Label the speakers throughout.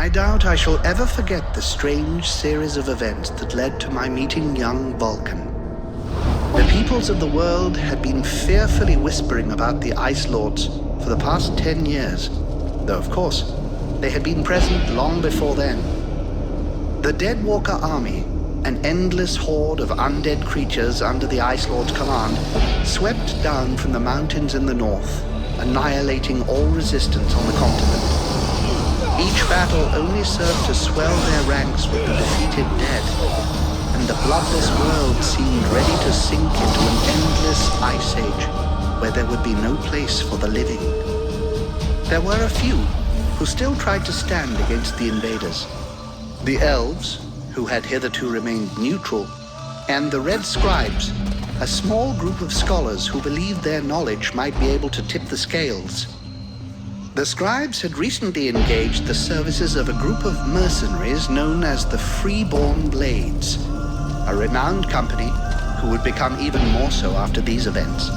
Speaker 1: I doubt I shall ever forget the strange series of events that led to my meeting young Vulcan. The peoples of the world had been fearfully whispering about the Ice Lords for the past 10 years, though of course, they had been present long before then. The Deadwalker army, an endless horde of undead creatures under the Ice Lord's command, swept down from the mountains in the north, annihilating all resistance on the continent. Each battle only served to swell their ranks with the defeated dead, and the bloodless world seemed ready to sink into an endless ice age where there would be no place for the living. There were a few who still tried to stand against the invaders. The elves, who had hitherto remained neutral, and the red scribes, a small group of scholars who believed their knowledge might be able to tip the scales. The scribes had recently engaged the services of a group of mercenaries known as the Freeborn Blades, a renowned company who would become even more so after these events.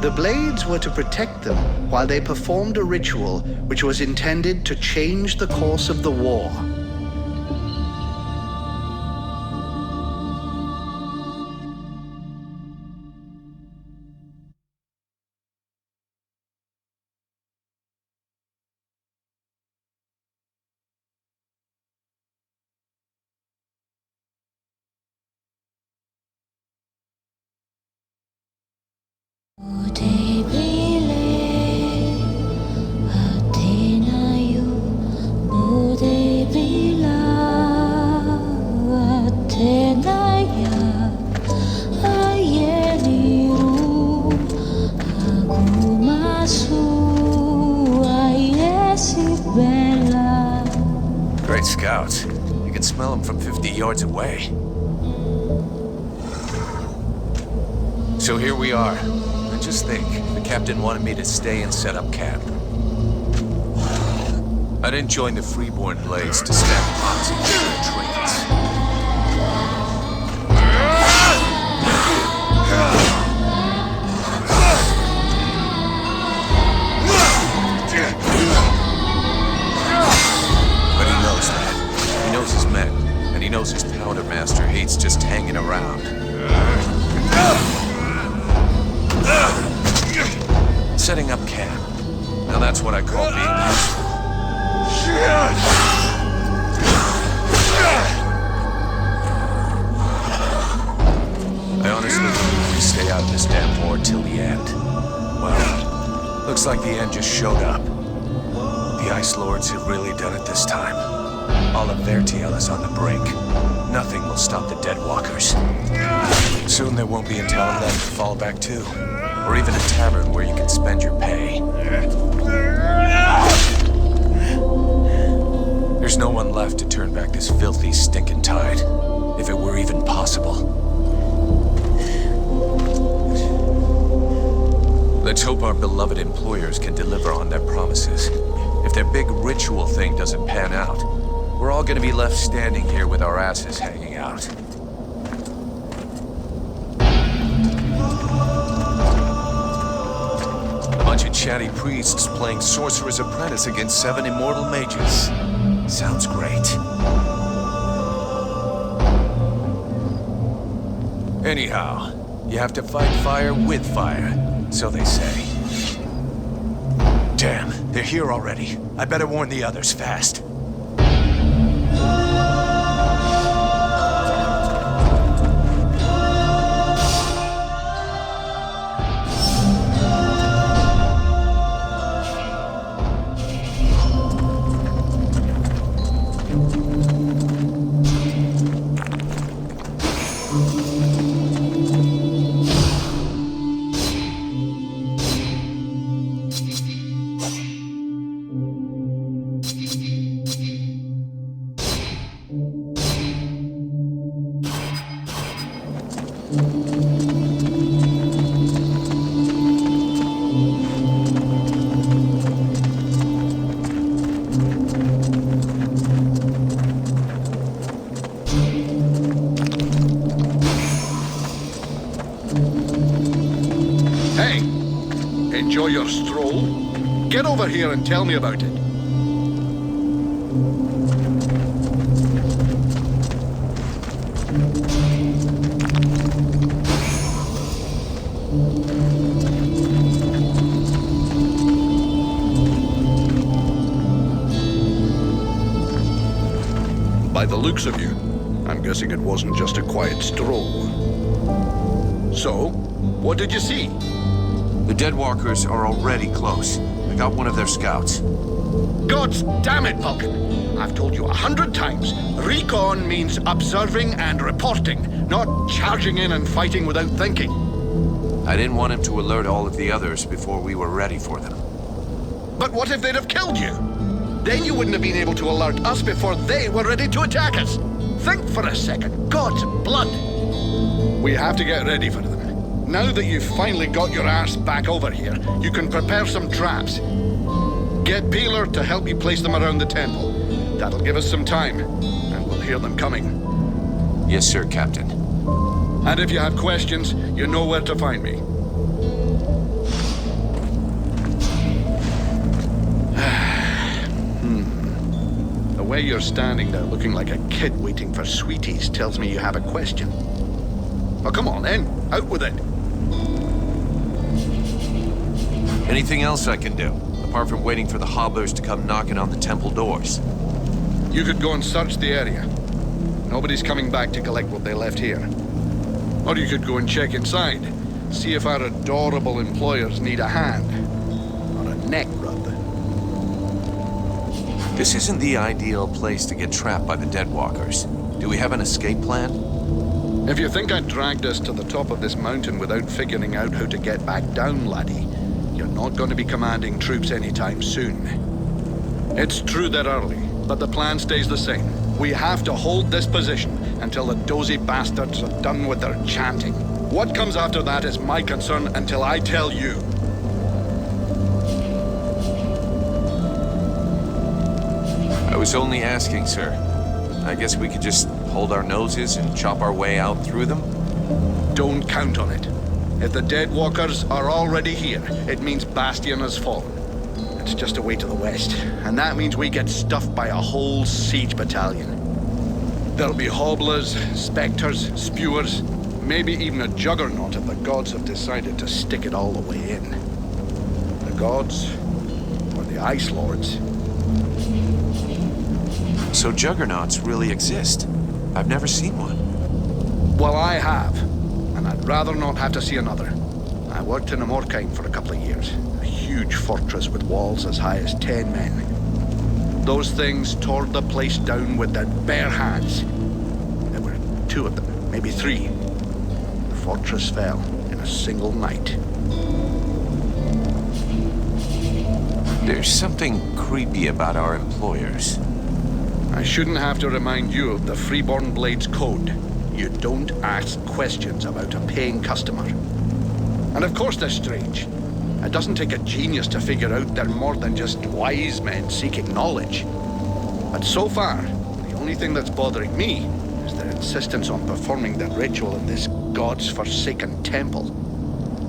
Speaker 1: The Blades were to protect them while they performed a ritual which was intended to change the course of the war.
Speaker 2: Great scouts. You can smell them from 50 yards away. So here we are. And just think, the captain wanted me to stay and set up camp. I didn't join the Freeborn Blades to stab bombs and kill their trains. But he knows that. He knows his men, and he knows his powder master hates just hanging around. Setting up camp. Now that's what I call being useful. I honestly believe we stay out of this damn war till the end. Well, looks like the end just showed up. The Ice Lords have really done it this time. All of their tail is on the brink. Nothing will stop the Deadwalkers. Soon there won't be a town left to fall back to, or even a tavern where you can spend your pay. There's no one left to turn back this filthy, stinking tide, if it were even possible. Let's hope our beloved employers can deliver on their promises. If their big ritual thing doesn't pan out, we're all gonna be left standing here with our asses hanging out. A bunch of chatty priests playing Sorcerer's Apprentice against 7 immortal mages. Sounds great. Anyhow, you have to fight fire with fire, so they say. Damn, they're here already. I better warn the others fast.
Speaker 3: Hey, enjoy your stroll? Get over here and tell me about it. By the looks of you, I'm guessing it wasn't just a quiet stroll. So, what did you see?
Speaker 2: The Deadwalkers are already close. I got one of their scouts.
Speaker 3: Gods damn it, Vulcan! I've told you 100 times, recon means observing and reporting, not charging in and fighting without thinking.
Speaker 2: I didn't want him to alert all of the others before we were ready for them.
Speaker 3: But what if they'd have killed you? Then you wouldn't have been able to alert us before they were ready to attack us. Think for a second. God's blood. We have to get ready for them. Now that you've finally got your ass back over here, you can prepare some traps. Get Peeler to help you place them around the temple. That'll give us some time, and we'll hear them coming.
Speaker 2: Yes, sir, Captain.
Speaker 3: And if you have questions, you know where to find me. The way you're standing there looking like a kid waiting for sweeties tells me you have a question. Well, come on then. Out with it.
Speaker 2: Anything else I can do, apart from waiting for the hobblers to come knocking on the temple doors?
Speaker 3: You could go and search the area. Nobody's coming back to collect what they left here. Or you could go and check inside. See if our adorable employers need a hand. Or a neck rub.
Speaker 2: This isn't the ideal place to get trapped by the Deadwalkers. Do we have an escape plan?
Speaker 3: If you think I dragged us to the top of this mountain without figuring out how to get back down, laddie, you're not going to be commanding troops anytime soon. It's true they're early, but the plan stays the same. We have to hold this position until the dozy bastards are done with their chanting. What comes after that is my concern until I tell you.
Speaker 2: I was only asking, sir. I guess we could just hold our noses and chop our way out through them?
Speaker 3: Don't count on it. If the Deadwalkers are already here, it means Bastion has fallen. It's just a way to the west, and that means we get stuffed by a whole siege battalion. There'll be hobblers, specters, spewers, maybe even a juggernaut if the gods have decided to stick it all the way in. The gods, or the Ice Lords.
Speaker 2: So juggernauts really exist? I've never seen one.
Speaker 3: Well, I have, and I'd rather not have to see another. I worked in Amorkine for a couple of years, a huge fortress with walls as high as 10 men. Those things tore the place down with their bare hands. There were 2 of them, maybe 3. The fortress fell in a single night.
Speaker 2: There's something creepy about our employers.
Speaker 3: I shouldn't have to remind you of the Freeborn Blades Code. You don't ask questions about a paying customer. And of course they're strange. It doesn't take a genius to figure out they're more than just wise men seeking knowledge. But so far, the only thing that's bothering me is their insistence on performing the ritual in this god's forsaken temple.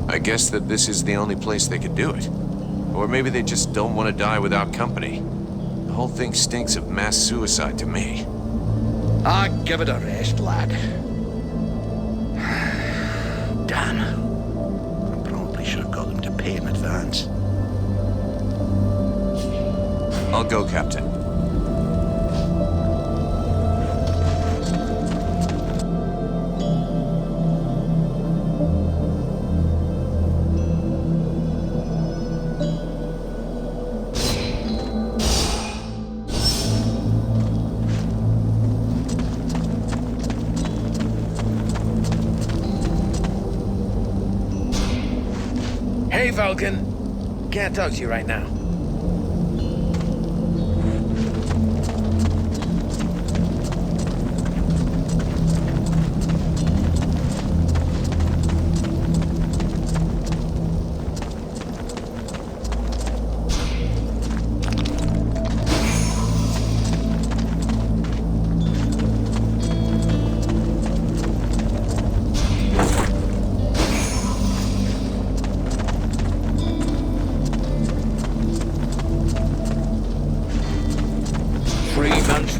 Speaker 2: I guess that this is the only place they could do it. Or maybe they just don't want to die without company. The whole thing stinks of mass suicide to me.
Speaker 3: Ah, give it a rest, lad. Damn. I probably should have got them to pay in advance.
Speaker 2: I'll go, Captain.
Speaker 4: Hey, Vulcan. Can't talk to you right now.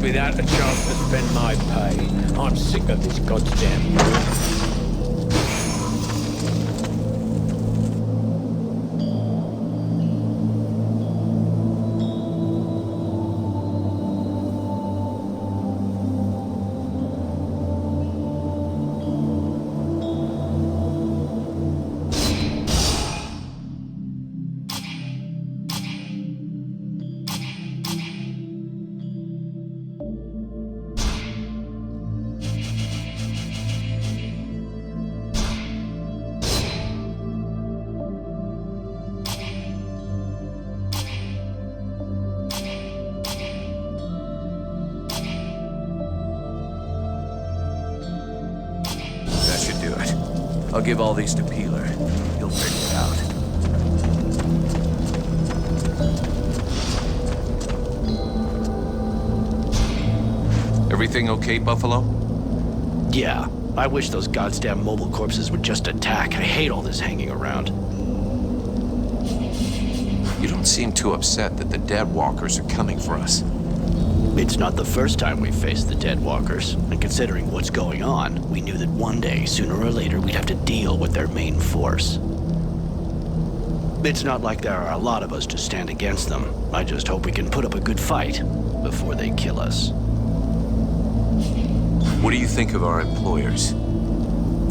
Speaker 4: without a chance to spend my pay. I'm sick of this goddamn war.
Speaker 2: That should do it. I'll give all these to Peeler. He'll figure it out. Everything okay, Buffalo?
Speaker 5: Yeah, I wish those goddamn mobile corpses would just attack. I hate all this hanging around.
Speaker 2: You don't seem too upset that the dead walkers are coming for us.
Speaker 5: It's not the first time we've faced the dead walkers, and considering what's going on, we knew that one day, sooner or later, we'd have to deal with their main force. It's not like there are a lot of us to stand against them. I just hope we can put up a good fight before they kill us.
Speaker 2: What do you think of our employers?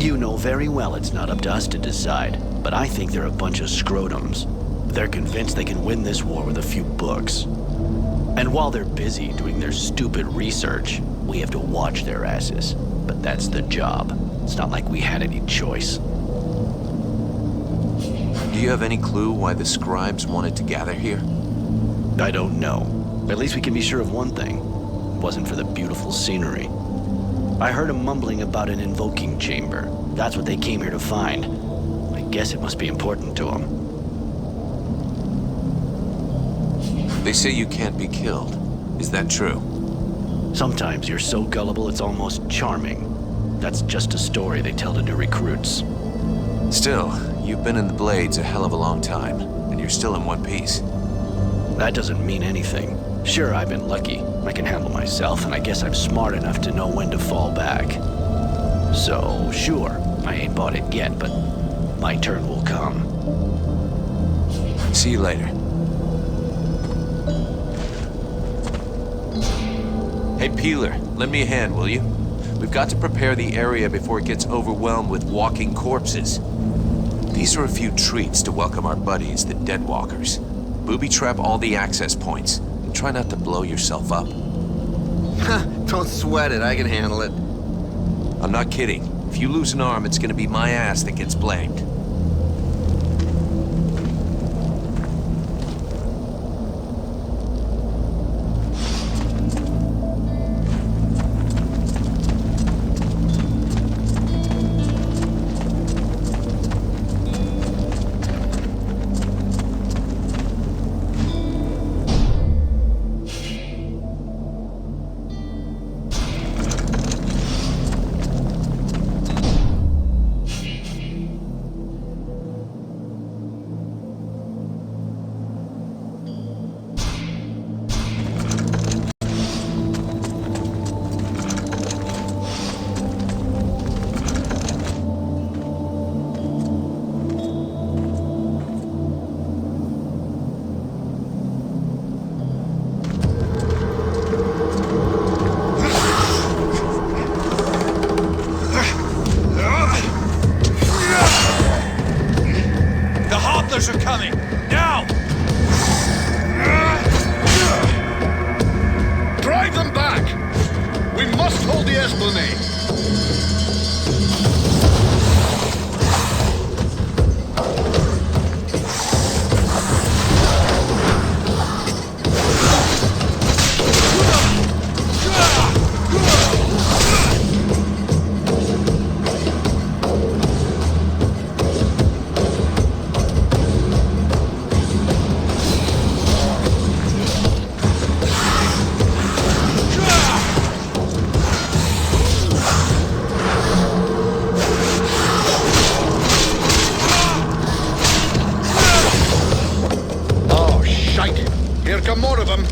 Speaker 5: You know very well it's not up to us to decide, but I think they're a bunch of scrotums. They're convinced they can win this war with a few books. And while they're busy doing their stupid research, we have to watch their asses. But that's the job. It's not like we had any choice.
Speaker 2: Do you have any clue why the scribes wanted to gather here?
Speaker 5: I don't know. At least we can be sure of one thing. It wasn't for the beautiful scenery. I heard them mumbling about an invoking chamber. That's what they came here to find. I guess it must be important to them.
Speaker 2: They say you can't be killed. Is that true?
Speaker 5: Sometimes you're so gullible it's almost charming. That's just a story they tell to new recruits.
Speaker 2: Still, you've been in the Blades a hell of a long time, and you're still in one piece.
Speaker 5: That doesn't mean anything. Sure, I've been lucky. I can handle myself, and I guess I'm smart enough to know when to fall back. So, sure, I ain't bought it yet, but my turn will come.
Speaker 2: See you later. Hey, Peeler, lend me a hand, will you? We've got to prepare the area before it gets overwhelmed with walking corpses. These are a few treats to welcome our buddies, the Deadwalkers. Booby-trap all the access points, and try not to blow yourself up.
Speaker 6: Don't sweat it, I can handle it.
Speaker 2: I'm not kidding. If you lose an arm, it's gonna be my ass that gets blamed. Are coming! Now!
Speaker 3: Drive them back! We must hold the Esplanade! Here come more of them.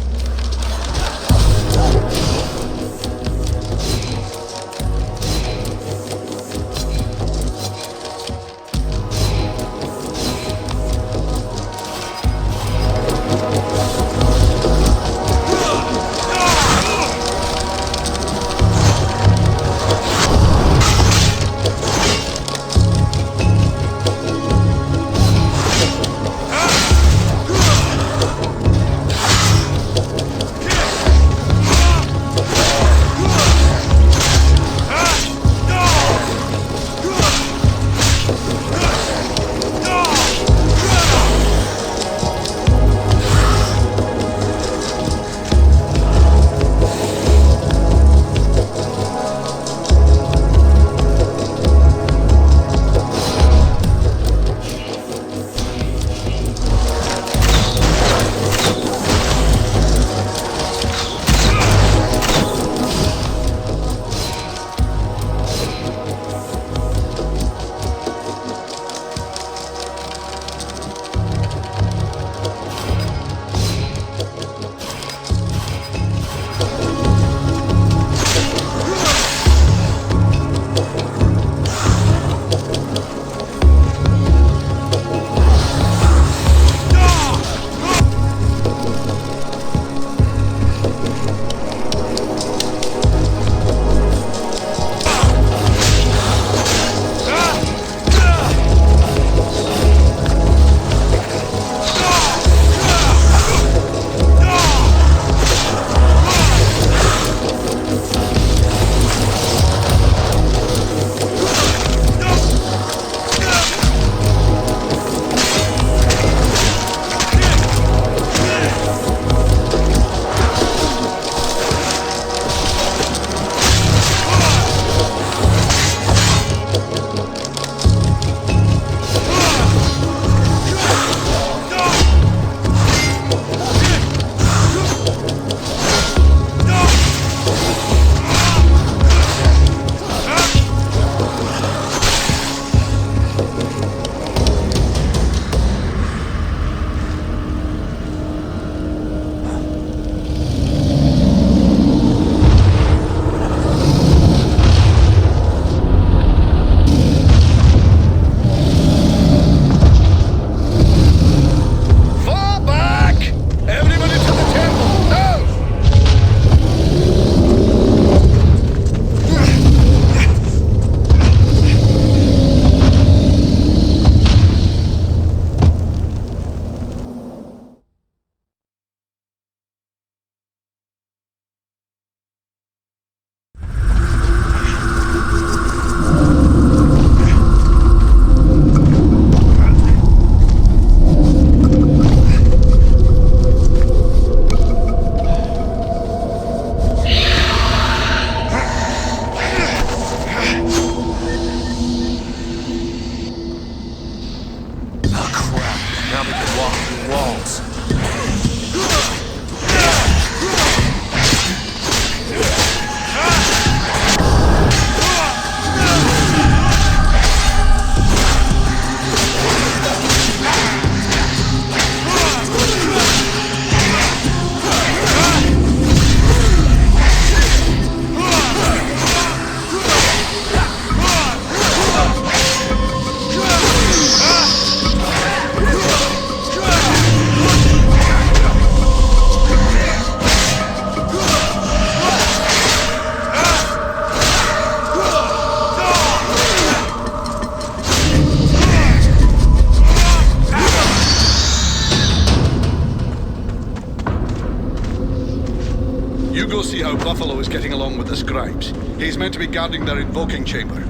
Speaker 3: You go see how Buffalo is getting along with the scribes. He's meant to be guarding their invoking chamber.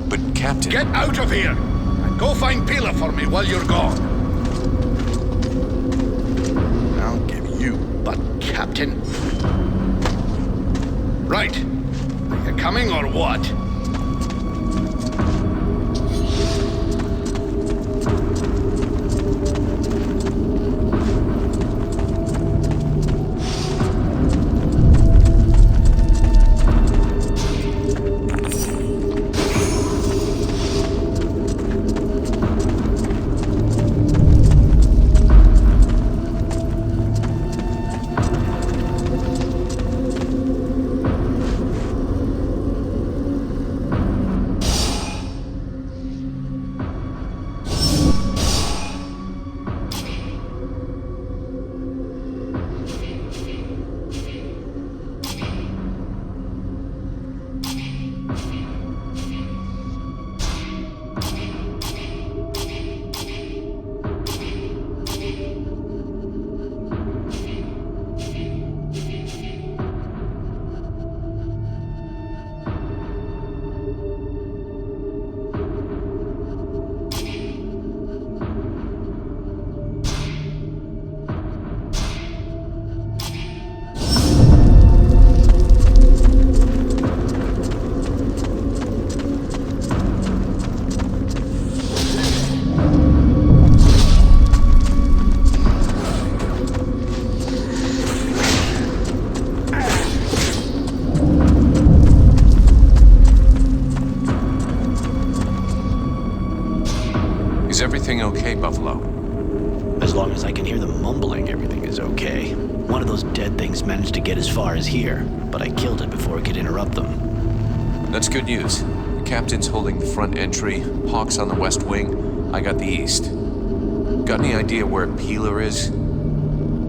Speaker 2: But Captain...
Speaker 3: Get out of here! And go find Pila for me while you're gone. I'll give you butt, Captain. Right. Are you coming or what?
Speaker 2: Is everything okay, Buffalo?
Speaker 5: As long as I can hear them mumbling, everything is okay. One of those dead things managed to get as far as here, but I killed it before it could interrupt them.
Speaker 2: That's good news. The captain's holding the front entry, Hawk's on the west wing, I got the east. Got any idea where Peeler is?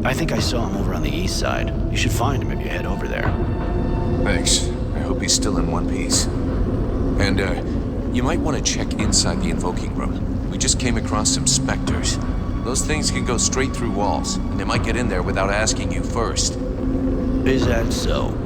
Speaker 5: I think I saw him over on the east side. You should find him if you head over there.
Speaker 2: Thanks. I hope he's still in one piece. And, you might want to check inside the invoking room. We just came across some specters. Those things can go straight through walls, and they might get in there without asking you first.
Speaker 5: Is that so?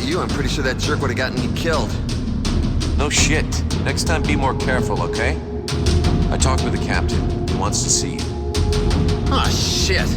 Speaker 6: you, I'm pretty sure that jerk would have gotten me killed.
Speaker 2: No shit. Next time be more careful, okay? I talked with the captain. He wants to see you.
Speaker 6: Oh, shit.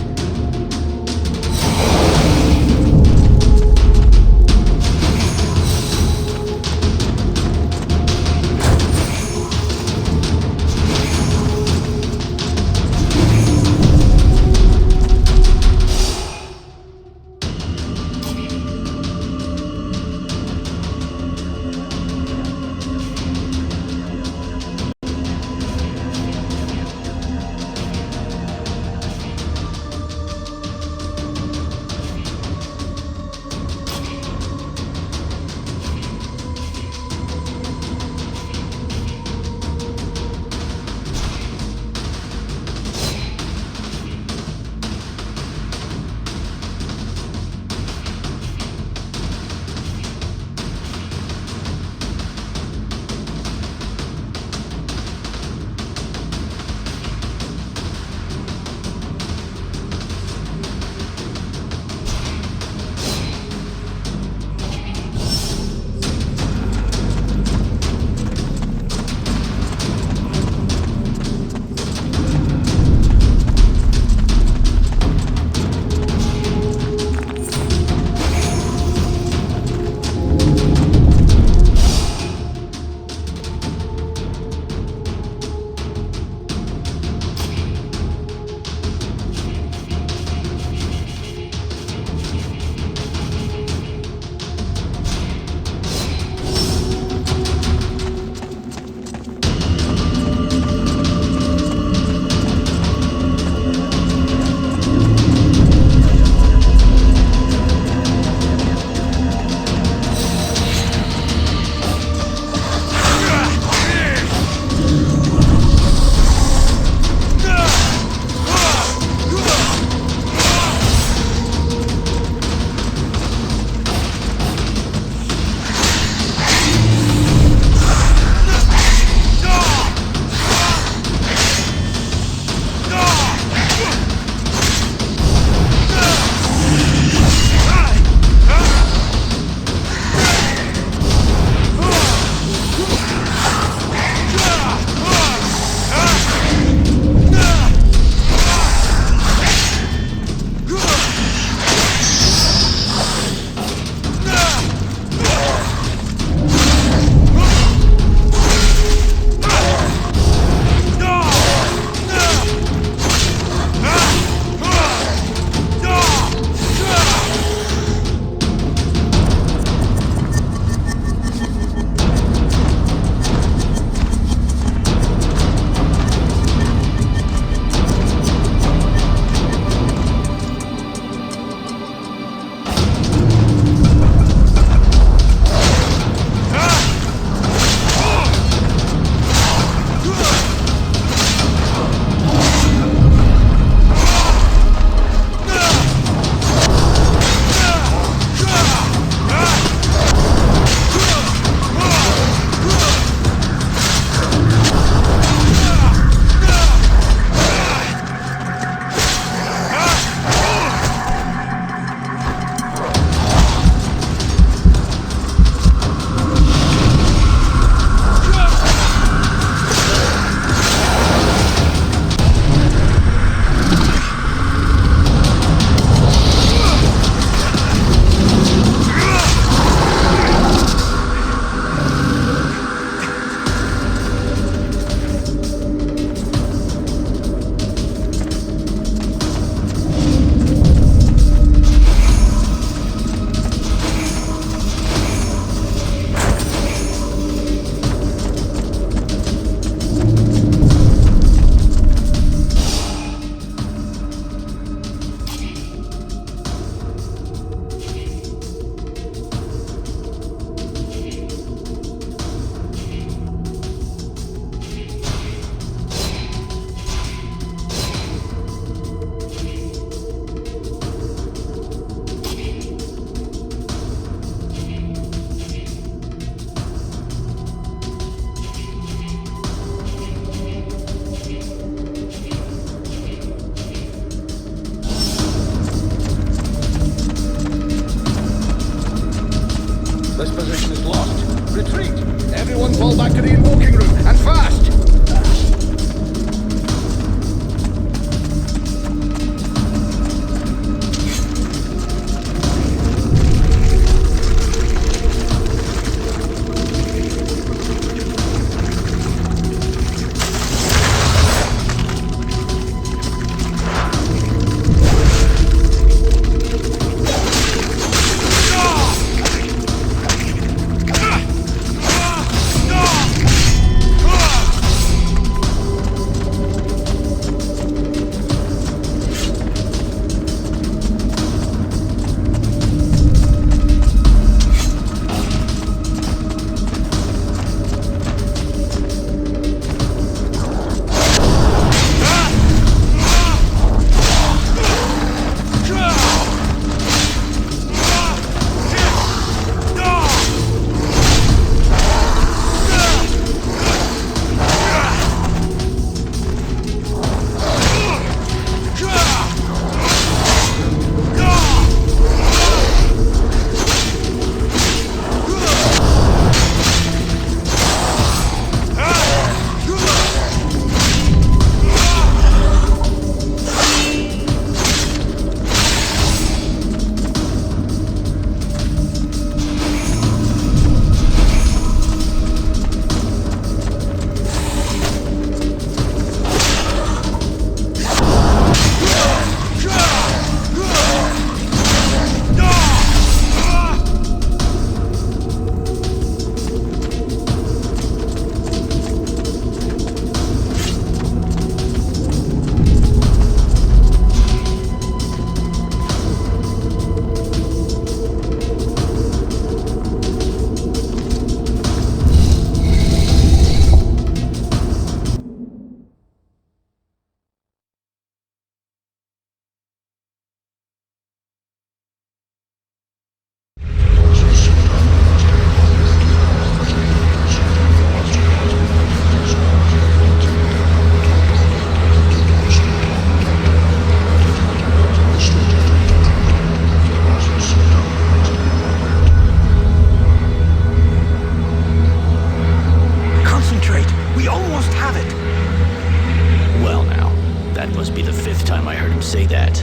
Speaker 5: say that?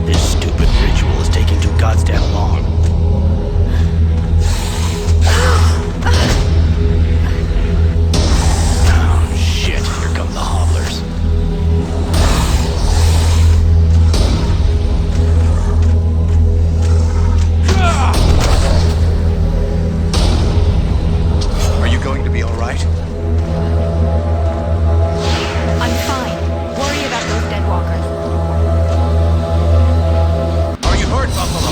Speaker 5: This stupid ritual is taking too goddamn long. Oh, shit. Here come the hobblers.
Speaker 2: Are you going to be all right?
Speaker 7: I'm fine. Worry about those dead walkers.
Speaker 2: Are you hurt, Buffalo?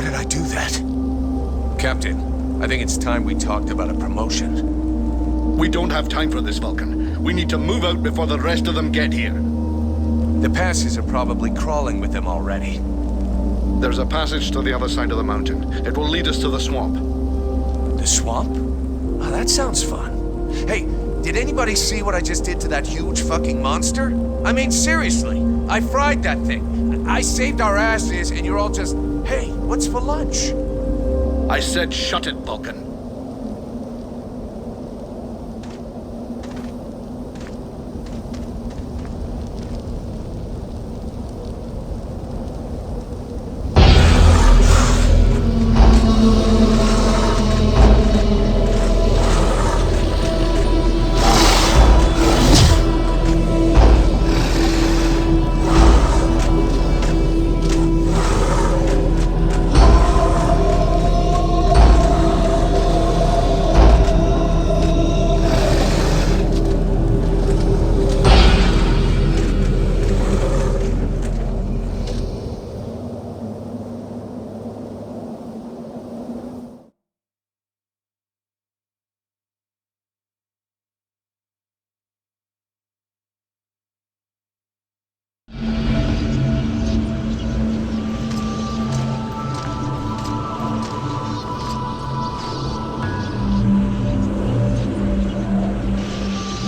Speaker 2: How did I do that? Captain, I think it's time we talked about a promotion.
Speaker 3: We don't have time for this, Vulcan. We need to move out before the rest of them get here.
Speaker 2: The passes are probably crawling with them already.
Speaker 3: There's a passage to the other side of the mountain. It will lead us to the swamp.
Speaker 2: The swamp? Oh, that sounds fun. Hey, did anybody see what I just did to that huge fucking monster? I mean, seriously, I fried that thing. I saved our asses, and you're all just, hey, what's for lunch?
Speaker 3: I said shut it, Vulcan.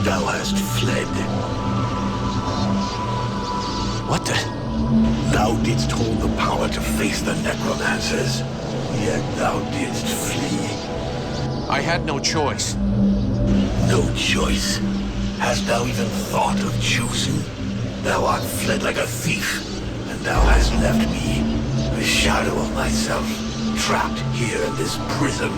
Speaker 8: Thou hast fled.
Speaker 2: What the?
Speaker 8: Thou didst hold the power to face the necromancers, yet thou didst flee.
Speaker 2: I had no choice.
Speaker 8: No choice. Hast thou even thought of choosing? Thou art fled like a thief, and thou hast left me, the shadow of myself, trapped here in this prison.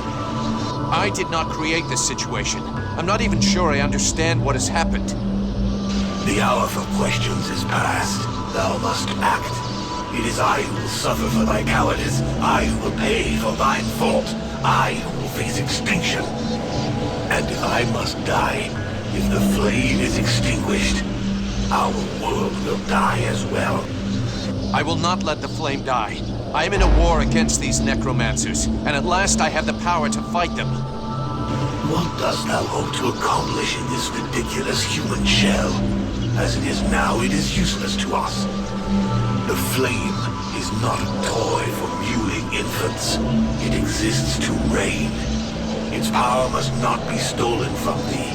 Speaker 2: I did not create this situation. I'm not even sure I understand what has happened.
Speaker 8: The hour for questions is past. Thou must act. It is I who will suffer for thy cowardice. I who will pay for thine fault. I who will face extinction. And if I must die, if the flame is extinguished, our world will die as well.
Speaker 2: I will not let the flame die. I am in a war against these necromancers, and at last I have the power to fight them.
Speaker 8: What dost thou hope to accomplish in this ridiculous human shell? As it is now, it is useless to us. The flame is not a toy for mewling infants. It exists to reign. Its power must not be stolen from thee.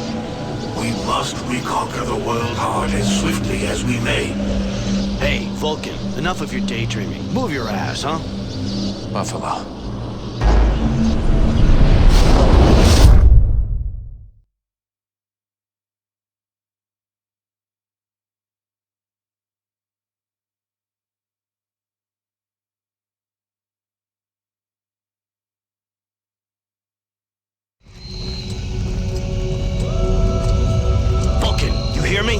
Speaker 8: We must reconquer the world hard as swiftly as we may.
Speaker 5: Hey, Vulcan, enough of your daydreaming. Move your ass, huh?
Speaker 2: Buffalo.
Speaker 5: Vulcan, you hear me?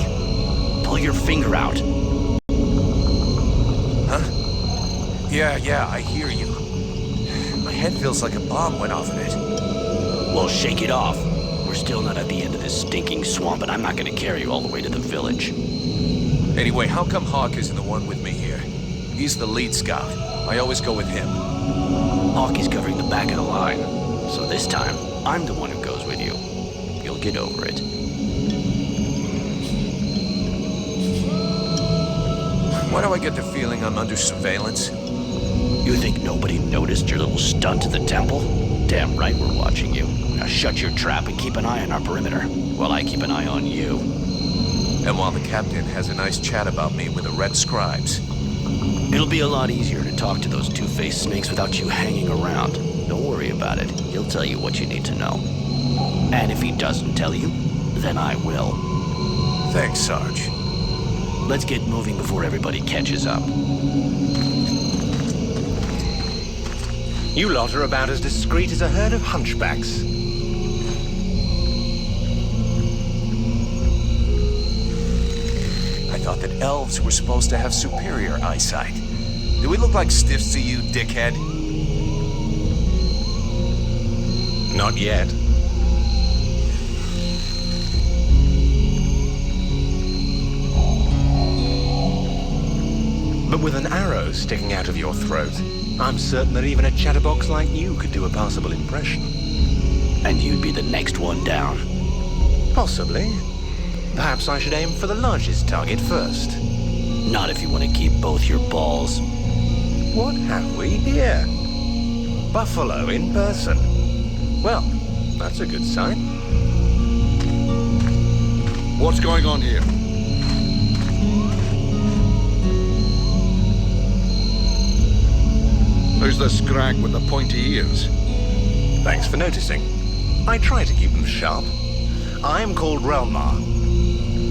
Speaker 5: Pull your finger out.
Speaker 2: Yeah, I hear you. My head feels like a bomb went off in it.
Speaker 5: Well, shake it off. We're still not at the end of this stinking swamp, and I'm not gonna carry you all the way to the village.
Speaker 2: Anyway, how come Hawk isn't the one with me here? He's the lead scout. I always go with him.
Speaker 5: Hawk is covering the back of the line, so this time, I'm the one who goes with you. You'll get over it.
Speaker 2: Why do I get the feeling I'm under surveillance?
Speaker 5: You think nobody noticed your little stunt at the temple? Damn right we're watching you. Now shut your trap and keep an eye on our perimeter, while I keep an eye on you.
Speaker 2: And while the captain has a nice chat about me with the red scribes.
Speaker 5: It'll be a lot easier to talk to those two-faced snakes without you hanging around. Don't worry about it. He'll tell you what you need to know. And if he doesn't tell you, then I will.
Speaker 2: Thanks, Sarge.
Speaker 5: Let's get moving before everybody catches up.
Speaker 9: You lot are about as discreet as a herd of hunchbacks.
Speaker 2: I thought that elves were supposed to have superior eyesight. Do we look like stiffs to you, dickhead?
Speaker 9: Not yet. But with an arrow sticking out of your throat, I'm certain that even a chatterbox like you could do a passable impression.
Speaker 5: And you'd be the next one down.
Speaker 9: Possibly. Perhaps I should aim for the largest target first.
Speaker 5: Not if you want to keep both your balls.
Speaker 9: What have we here? Buffalo in person. Well, that's a good sign.
Speaker 3: What's going on here? Who's the scrag with the pointy ears?
Speaker 9: Thanks for noticing. I try to keep them sharp. I'm called Relmar,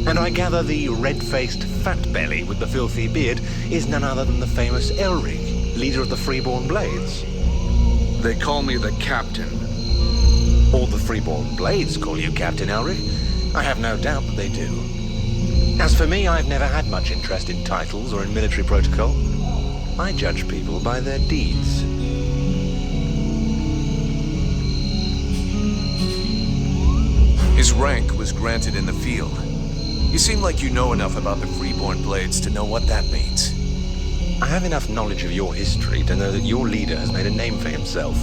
Speaker 9: and I gather the red-faced fat belly with the filthy beard is none other than the famous Elric, leader of the Freeborn Blades.
Speaker 3: They call me the Captain.
Speaker 9: All the Freeborn Blades call you Captain Elric. I have no doubt that they do. As for me, I've never had much interest in titles or in military protocol. I judge people by their deeds.
Speaker 2: His rank was granted in the field. You seem like you know enough about the Freeborn Blades to know what that means.
Speaker 9: I have enough knowledge of your history to know that your leader has made a name for himself.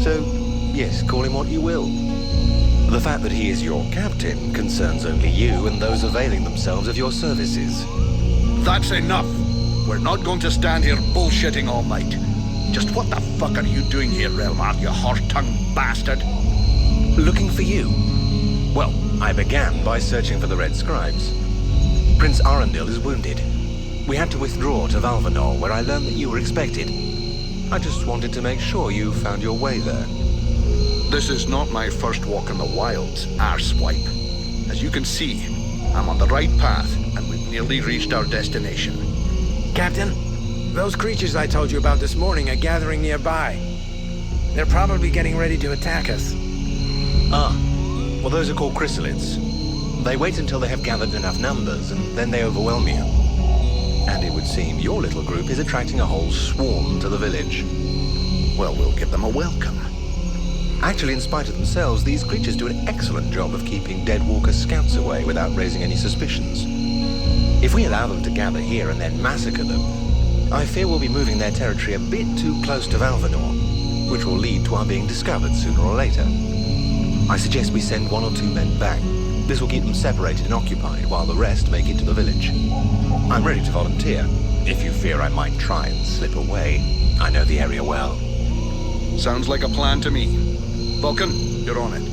Speaker 9: So, yes, call him what you will. The fact that he is your captain concerns only you and those availing themselves of your services.
Speaker 3: That's enough! We're not going to stand here bullshitting all night. Just what the fuck are you doing here, Relmar, you horse-tongued bastard?
Speaker 9: Looking for you. Well, I began by searching for the Red Scribes. Prince Arundel is wounded. We had to withdraw to Valvanor, where I learned that you were expected. I just wanted to make sure you found your way there.
Speaker 3: This is not my first walk in the wilds, arsewipe. As you can see, I'm on the right path, and we've nearly reached our destination.
Speaker 4: Captain, those creatures I told you about this morning are gathering nearby. They're probably getting ready to attack us.
Speaker 9: Ah, well, those are called chrysalids. They wait until they have gathered enough numbers, and then they overwhelm you. And it would seem your little group is attracting a whole swarm to the village.
Speaker 3: Well, we'll give them a welcome.
Speaker 9: Actually, in spite of themselves, these creatures do an excellent job of keeping Deadwalker scouts away without raising any suspicions. If we allow them to gather here and then massacre them, I fear we'll be moving their territory a bit too close to Valvanor, which will lead to our being discovered sooner or later. I suggest we send 1 or 2 men back. This will keep them separated and occupied while the rest make it to the village. I'm ready to volunteer, if you fear I might try and slip away. I know the area well.
Speaker 3: Sounds like a plan to me. Vulcan, you're on it.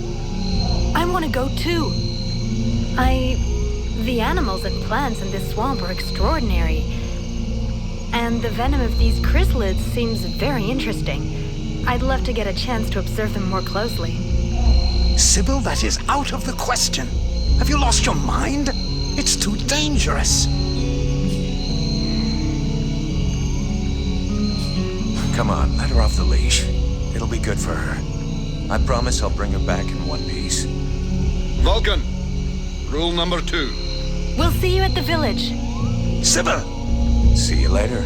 Speaker 7: I want to go too. The animals and plants in this swamp are extraordinary. And the venom of these chrysalids seems very interesting. I'd love to get a chance to observe them more closely.
Speaker 10: Sybil, that is out of the question. Have you lost your mind? It's too dangerous.
Speaker 2: Come on, let her off the leash. It'll be good for her. I promise I'll bring her back in one piece.
Speaker 3: Vulcan, rule number 2.
Speaker 7: We'll see you at the village.
Speaker 10: Sybil!
Speaker 2: See you later.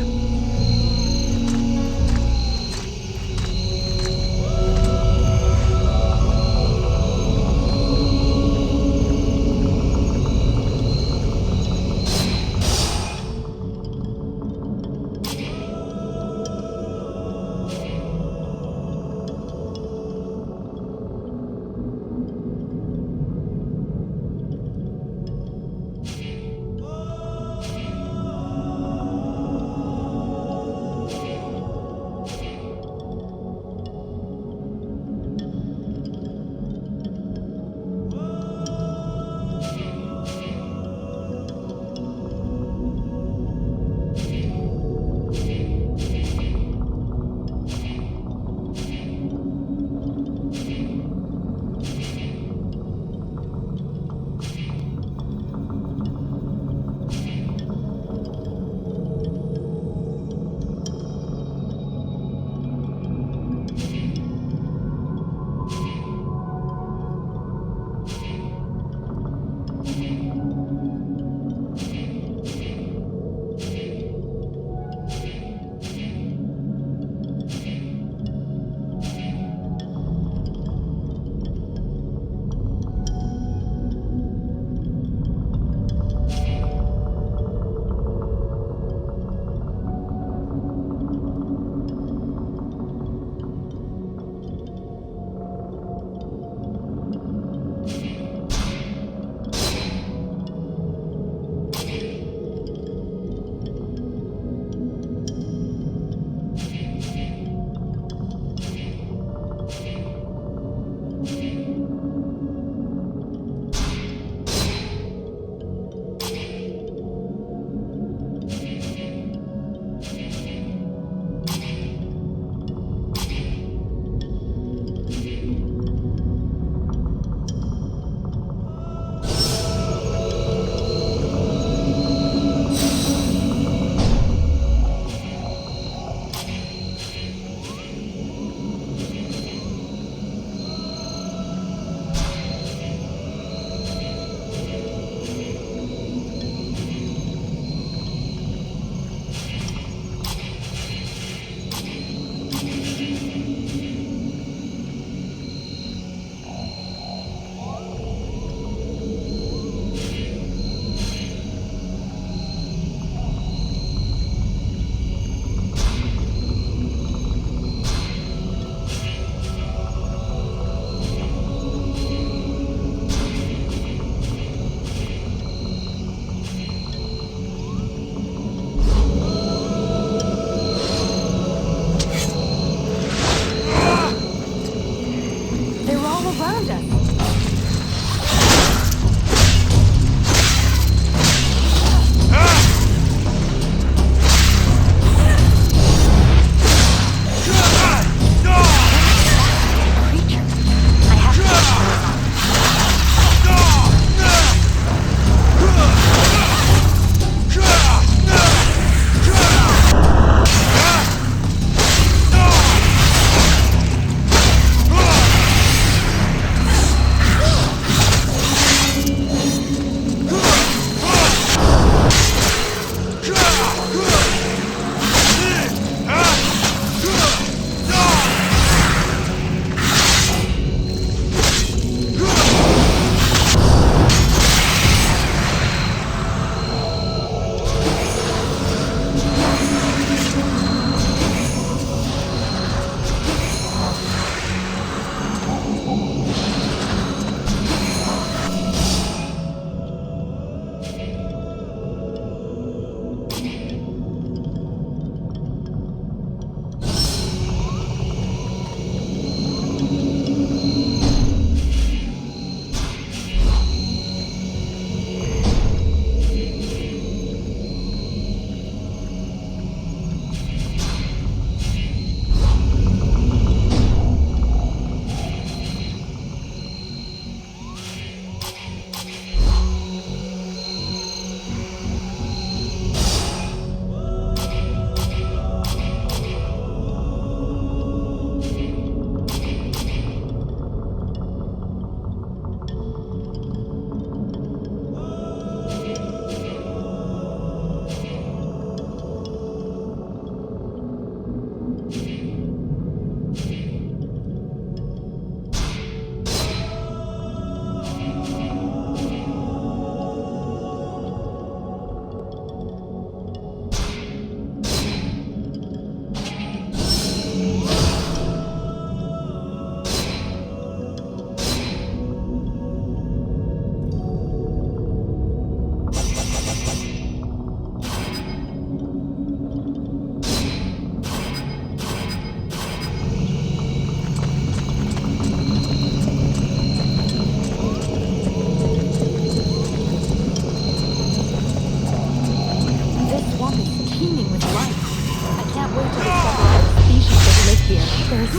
Speaker 7: There is so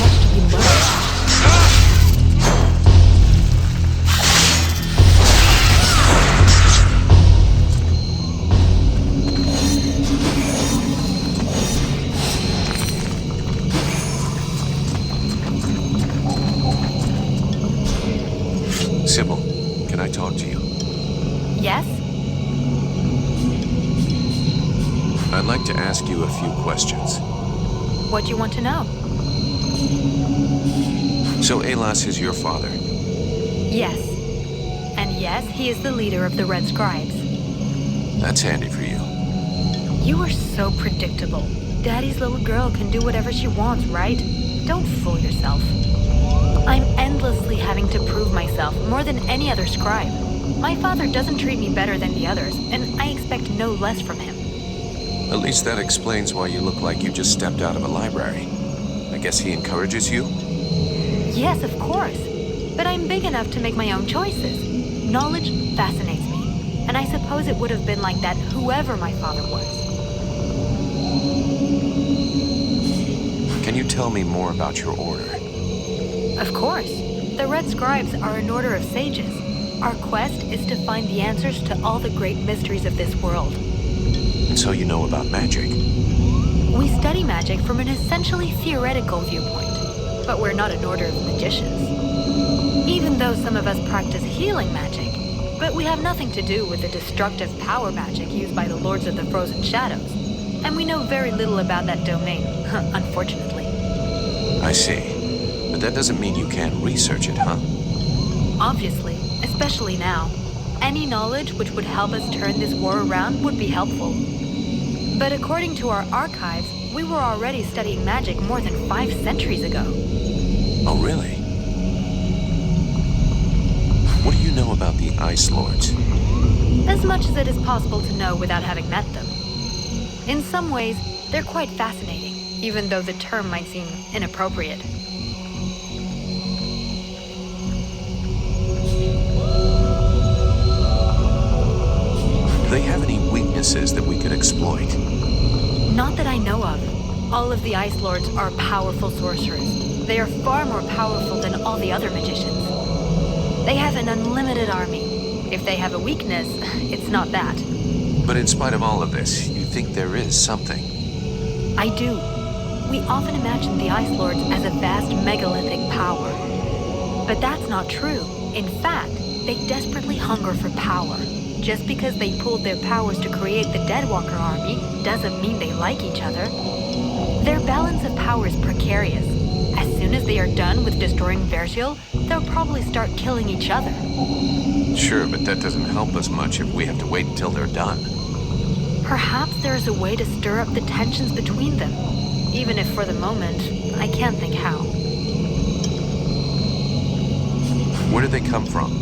Speaker 7: much to be learned.
Speaker 2: Sybil, can I talk to you?
Speaker 7: Yes?
Speaker 2: I'd like to ask you a few questions.
Speaker 7: What do you want to know?
Speaker 2: So Alas is your father?
Speaker 7: Yes. And yes, he is the leader of the Red Scribes.
Speaker 2: That's handy for you.
Speaker 7: You are so predictable. Daddy's little girl can do whatever she wants, right? Don't fool yourself. I'm endlessly having to prove myself more than any other scribe. My father doesn't treat me better than the others, and I expect no less from him.
Speaker 2: At least that explains why you look like you just stepped out of a library. I guess he encourages you?
Speaker 7: Yes, of course. But I'm big enough to make my own choices. Knowledge fascinates me, and I suppose it would have been like that whoever my father was.
Speaker 2: Can you tell me more about your order?
Speaker 7: Of course. The Red Scribes are an order of sages. Our quest is to find the answers to all the great mysteries of this world.
Speaker 2: And so you know about magic?
Speaker 7: We study magic from an essentially theoretical viewpoint, but we're not an order of magicians. Even though some of us practice healing magic, but we have nothing to do with the destructive power magic used by the Lords of the Frozen Shadows, and we know very little about that domain, unfortunately.
Speaker 2: I see. But that doesn't mean you can't research it, huh?
Speaker 7: Obviously, especially now. Any knowledge which would help us turn this war around would be helpful. But according to our archives, we were already studying magic more than 5 centuries ago.
Speaker 2: Oh, really? What do you know about the Ice Lords?
Speaker 7: As much as it is possible to know without having met them. In some ways, they're quite fascinating, even though the term might seem inappropriate.
Speaker 2: Do they have any weaknesses that we could exploit?
Speaker 7: Not that I know of. All of the Ice Lords are powerful sorcerers. They are far more powerful than all the other magicians. They have an unlimited army. If they have a weakness, it's not that.
Speaker 2: But in spite of all of this, you think there is something?
Speaker 7: I do. We often imagine the Ice Lords as a vast megalithic power. But that's not true. In fact, they desperately hunger for power. Just because they pooled their powers to create the Deadwalker army doesn't mean they like each other. Their balance of power is precarious. As soon as they are done with destroying Vergil, they'll probably start killing each other.
Speaker 2: Sure, but that doesn't help us much if we have to wait until they're done.
Speaker 7: Perhaps there is a way to stir up the tensions between them. Even if for the moment, I can't think how.
Speaker 2: Where did they come from?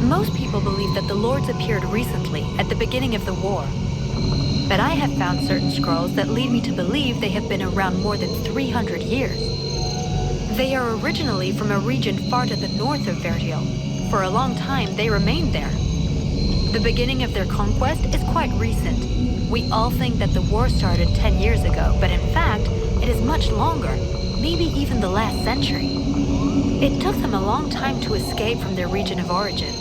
Speaker 7: Most people believe that the Lords appeared recently, at the beginning of the war. But I have found certain scrolls that lead me to believe they have been around more than 300 years. They are originally from a region far to the north of Vergil. For a long time, they remained there. The beginning of their conquest is quite recent. We all think that the war started 10 years ago, but in fact, it is much longer, maybe even the last century. It took them a long time to escape from their region of origin.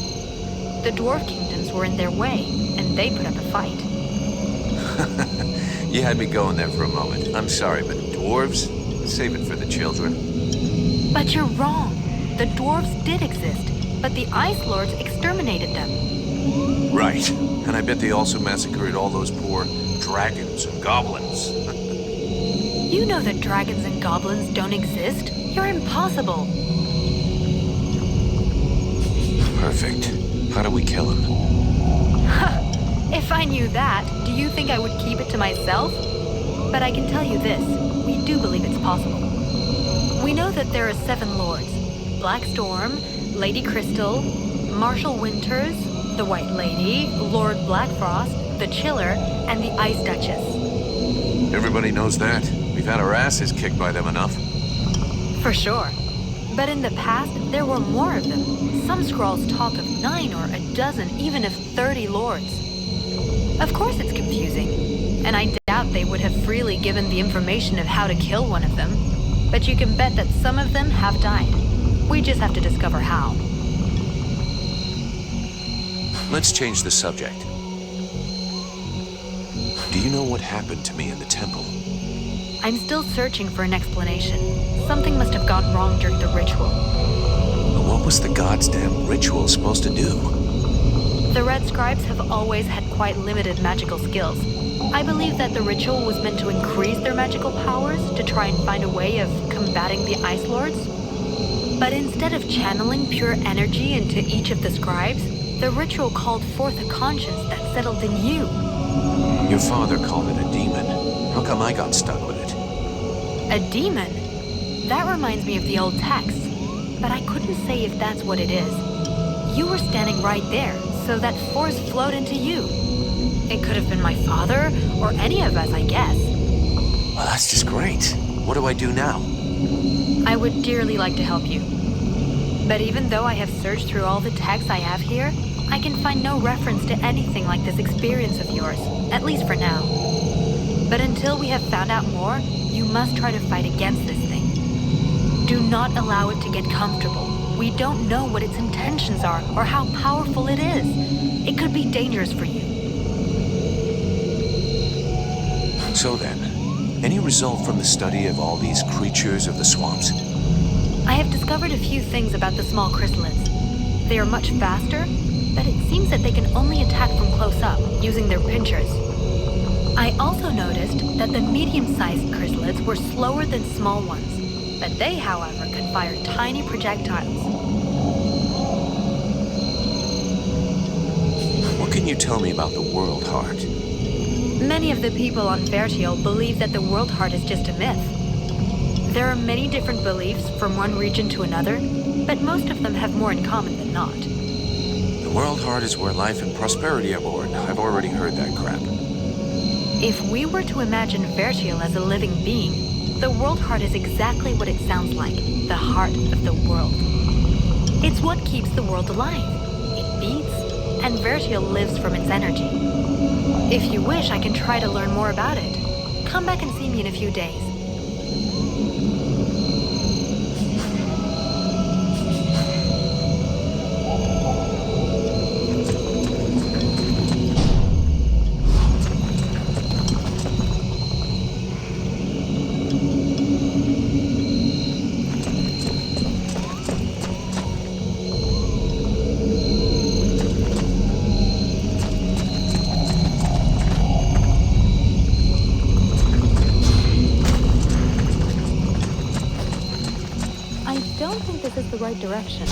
Speaker 7: The dwarf kingdoms were in their way, and they put up a fight.
Speaker 2: You had me going there for a moment. I'm sorry, but dwarves? Save it for the children.
Speaker 7: But you're wrong. The dwarves did exist, but the Ice Lords exterminated them.
Speaker 2: Right. And I bet they also massacred all those poor dragons and goblins.
Speaker 7: You know that dragons and goblins don't exist. You're impossible.
Speaker 2: Perfect. How do we kill him?
Speaker 7: If I knew that, do you think I would keep it to myself? But I can tell you this, we do believe it's possible. We know that there are 7 lords. Black Storm, Lady Crystal, Marshal Winters, the White Lady, Lord Blackfrost, the Chiller, and the Ice Duchess.
Speaker 2: Everybody knows that. We've had our asses kicked by them enough.
Speaker 7: For sure. But in the past, there were more of them. Some scrolls talk of 9 or a dozen, even of 30 lords. Of course it's confusing, and I doubt doubt they would have freely given the information of how to kill one of them. But you can bet that some of them have died. We just have to discover how.
Speaker 2: Let's change the subject. Do you know what happened to me in the temple?
Speaker 7: I'm still searching for an explanation. Something must have gone wrong during the ritual.
Speaker 2: But what was the god's damn ritual supposed to do?
Speaker 7: The Red Scribes have always had quite limited magical skills. I believe that the ritual was meant to increase their magical powers to try and find a way of combating the Ice Lords. But instead of channeling pure energy into each of the scribes, the ritual called forth a conscience that settled in you.
Speaker 2: Your father called it a demon. How come I got stuck with it?
Speaker 7: A demon? That reminds me of the old text, but I couldn't say if that's what it is. You were standing right there, so that force flowed into you. It could have been my father, or any of us, I guess.
Speaker 2: Well, that's just great. What do I do now?
Speaker 7: I would dearly like to help you. But even though I have searched through all the texts I have here, I can find no reference to anything like this experience of yours, at least for now. But until we have found out more, you must try to fight against this thing. Do not allow it to get comfortable. We don't know what its intentions are or how powerful it is. It could be dangerous for you.
Speaker 2: So then, any result from the study of all these creatures of the swamps?
Speaker 7: I have discovered a few things about the small chrysalids. They are much faster, but it seems that they can only attack from close up, using their pinchers. I also noticed that the medium-sized chrysalids were slower than small ones, but they, however, can fire tiny projectiles.
Speaker 2: What can you tell me about the World Heart?
Speaker 7: Many of the people on Vertiel believe that the World Heart is just a myth. There are many different beliefs from one region to another, but most of them have more in common than not.
Speaker 2: The World Heart is where life and prosperity are born. I've already heard that crap.
Speaker 7: If we were to imagine Vertiel as a living being, the World Heart is exactly what it sounds like, the heart of the world. It's what keeps the world alive. It beats, and Vertiel lives from its energy. If you wish, I can try to learn more about it. Come back and see me in a few days. Right direction.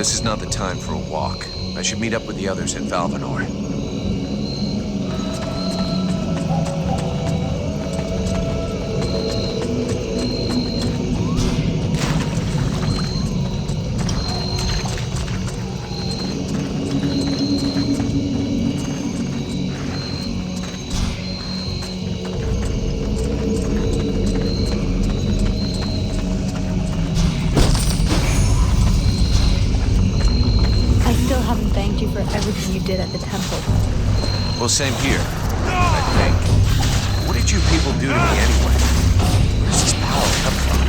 Speaker 2: this is not the time for a walk. I should meet up with the others at Valvanor.
Speaker 7: Everything you did at the temple.
Speaker 2: Well, same here, I think. What did you people do to me anyway? Where's this power come from?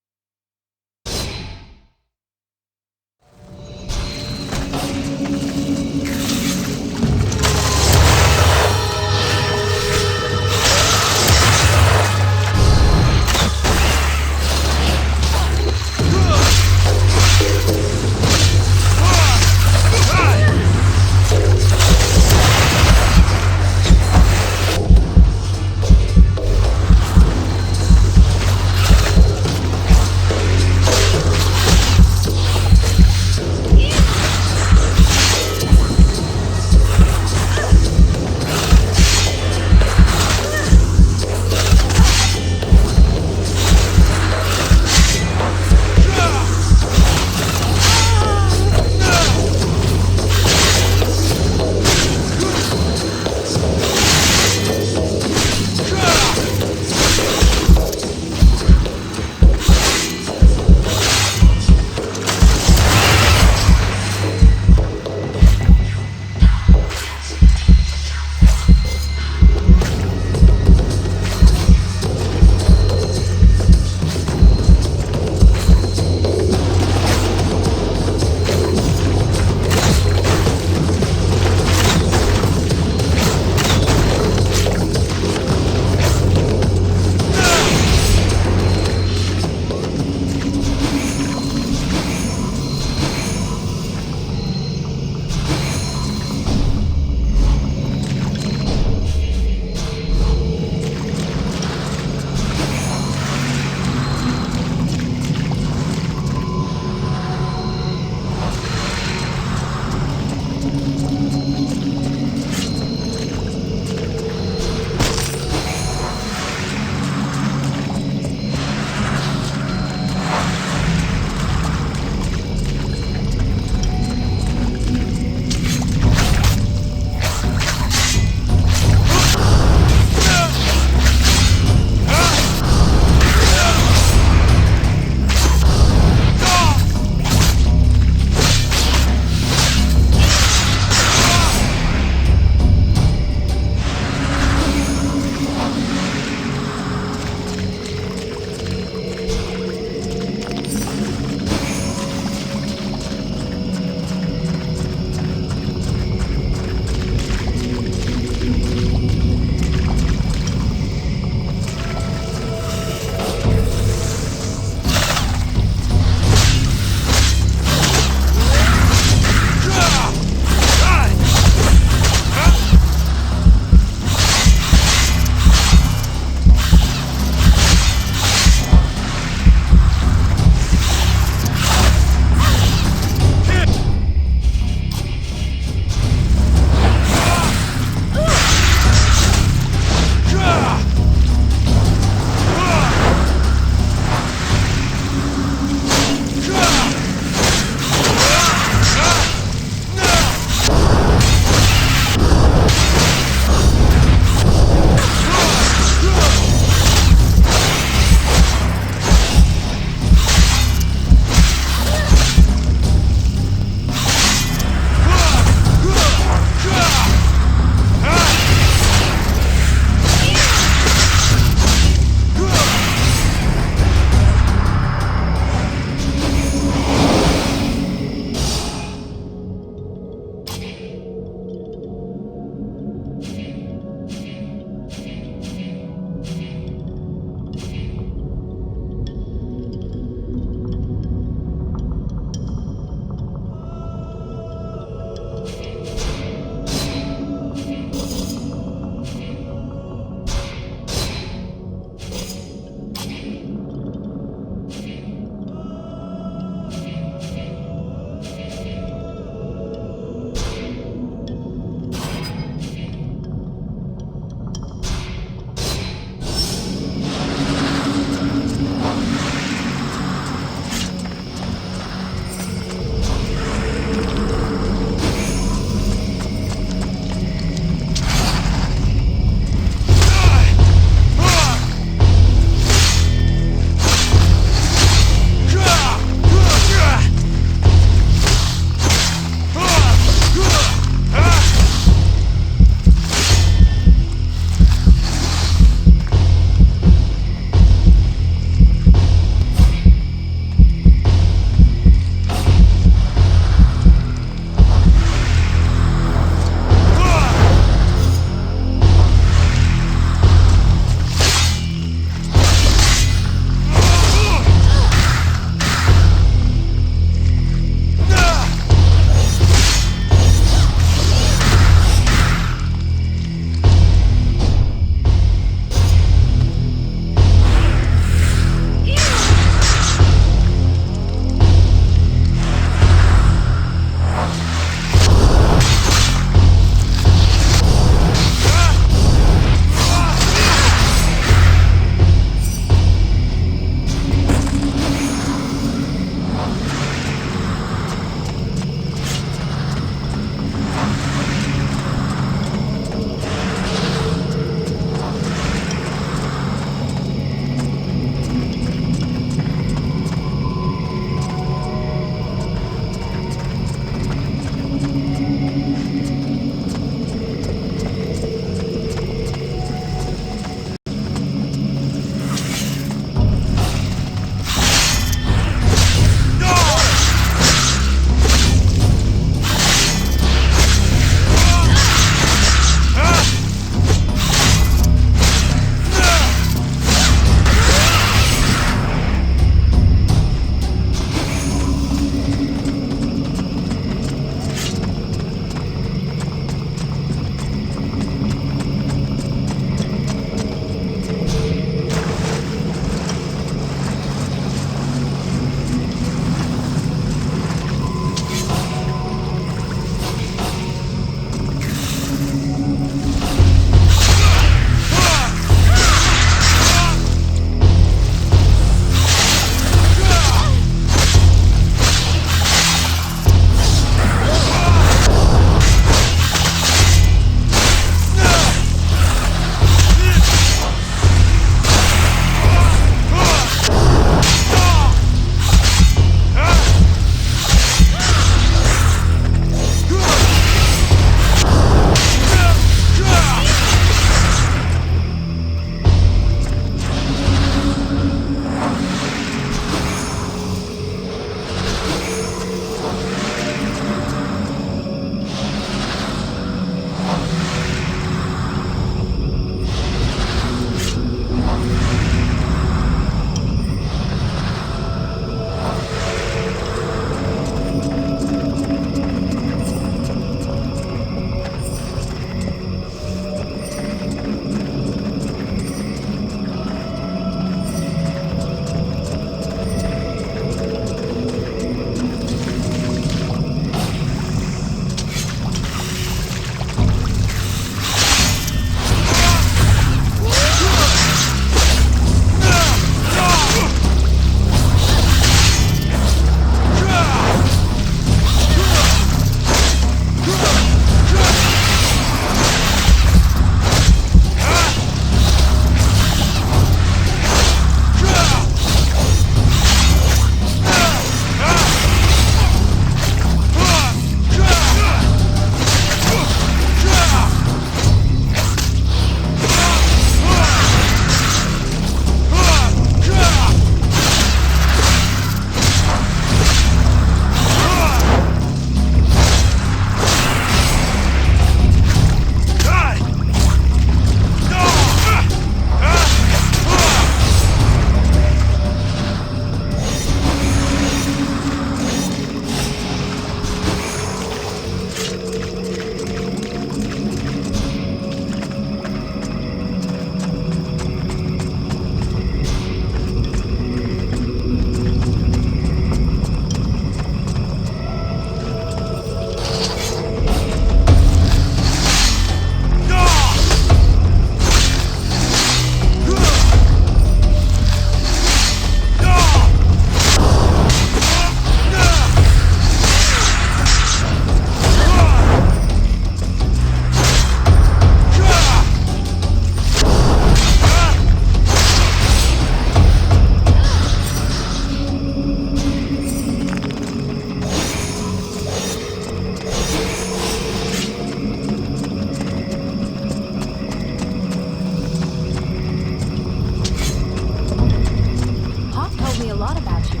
Speaker 7: told me a lot about you.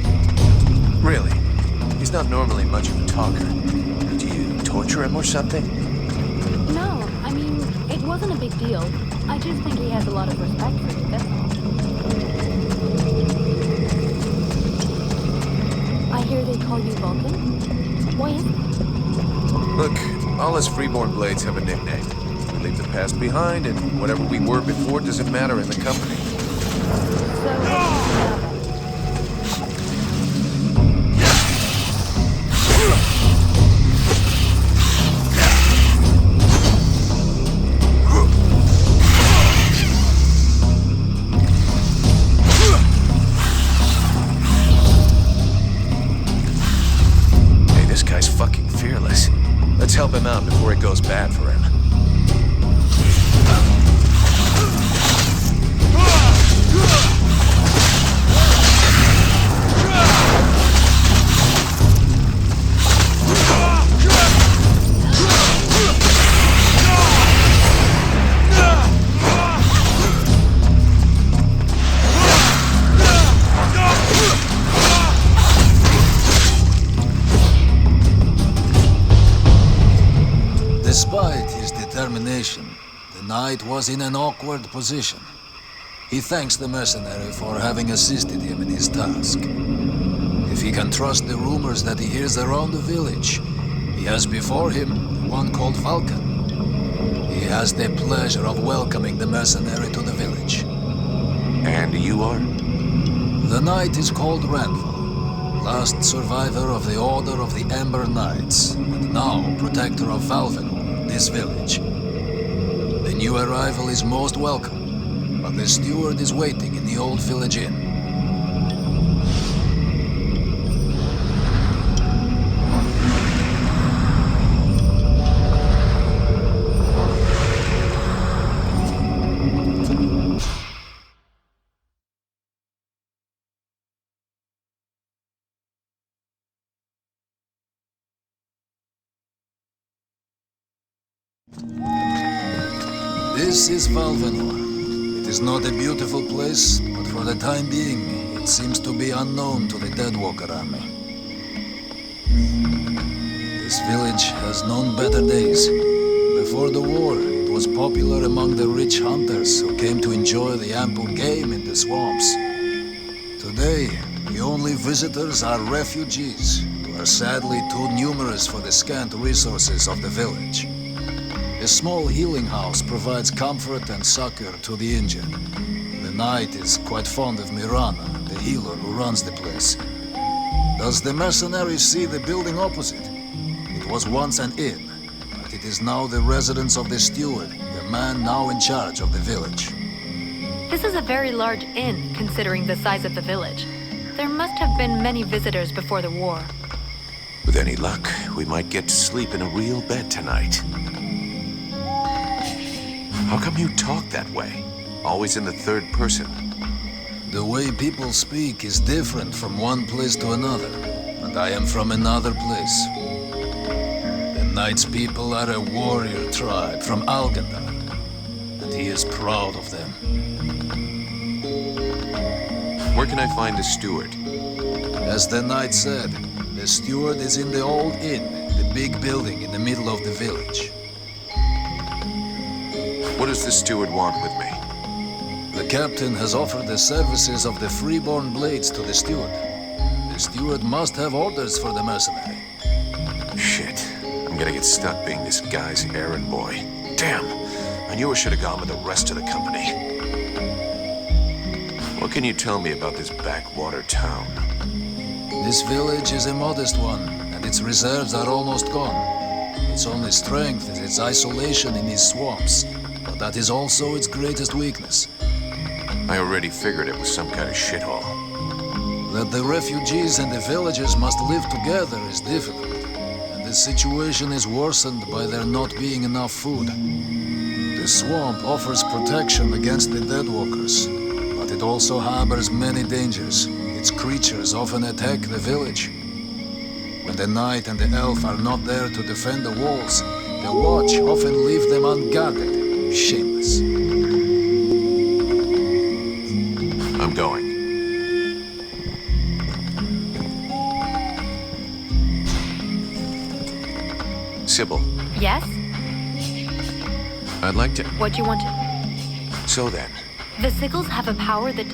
Speaker 2: Really? He's not normally much of a talker. Did you torture him or something?
Speaker 7: No, I mean, it wasn't a big deal. I just think he has a lot of respect for you, that's all. I hear they call you Vulcan? Why is that?
Speaker 2: Look, all us freeborn blades have a nickname. We leave the past behind, and whatever we were before doesn't matter in the company. Let's help him out before it goes bad for him.
Speaker 11: Despite his determination, the knight was in an awkward position. He thanks the mercenary for having assisted him in his task. If he can trust the rumors that he hears around the village, he has before him the one called Vulcan. He has the pleasure of welcoming the mercenary to the village.
Speaker 2: And you are?
Speaker 11: The knight is called Randall, last survivor of the Order of the Ember Knights, and now protector of Valvenor, this village. The new arrival is most welcome, but the steward is waiting in the old village inn. This is Valvenor. It is not a beautiful place, but for the time being, it seems to be unknown to the Deadwalker army. This village has known better days. Before the war, it was popular among the rich hunters who came to enjoy the ample game in the swamps. Today, the only visitors are refugees, who are sadly too numerous for the scant resources of the village. A small healing house provides comfort and succor to the injured. The knight is quite fond of Mirana, the healer who runs the place. Does the mercenary see the building opposite? It was once an inn, but it is now the residence of the steward, the man now in charge of the village.
Speaker 7: This is a very large inn, considering the size of the village. There must have been many visitors before the war.
Speaker 2: With any luck, we might get to sleep in a real bed tonight. How come you talk that way? Always in the third person.
Speaker 11: The way people speak is different from one place to another, and I am from another place. The knight's people are a warrior tribe from Algandar, and he is proud of them.
Speaker 2: Where can I find the steward?
Speaker 11: As the knight said, the steward is in the old inn, the big building in the middle of the village.
Speaker 2: What does the steward want with me?
Speaker 11: The captain has offered the services of the freeborn blades to the steward. The steward must have orders for the mercenary.
Speaker 2: Shit. I'm gonna get stuck being this guy's errand boy. Damn! I knew I should have gone with the rest of the company. What can you tell me about this backwater town?
Speaker 11: This village is a modest one, and its reserves are almost gone. Its only strength is its isolation in these swamps. But that is also its greatest weakness.
Speaker 2: I already figured it was some kind of shithole.
Speaker 11: That the refugees and the villagers must live together is difficult, and the situation is worsened by there not being enough food. The swamp offers protection against the Deadwalkers, but it also harbors many dangers. Its creatures often attack the village. When the knight and the elf are not there to defend the walls, the watch often leave them unguarded. Shameless.
Speaker 2: I'm going. I'd like to...
Speaker 7: What do you want to...
Speaker 2: So then,
Speaker 7: The sickles have a power that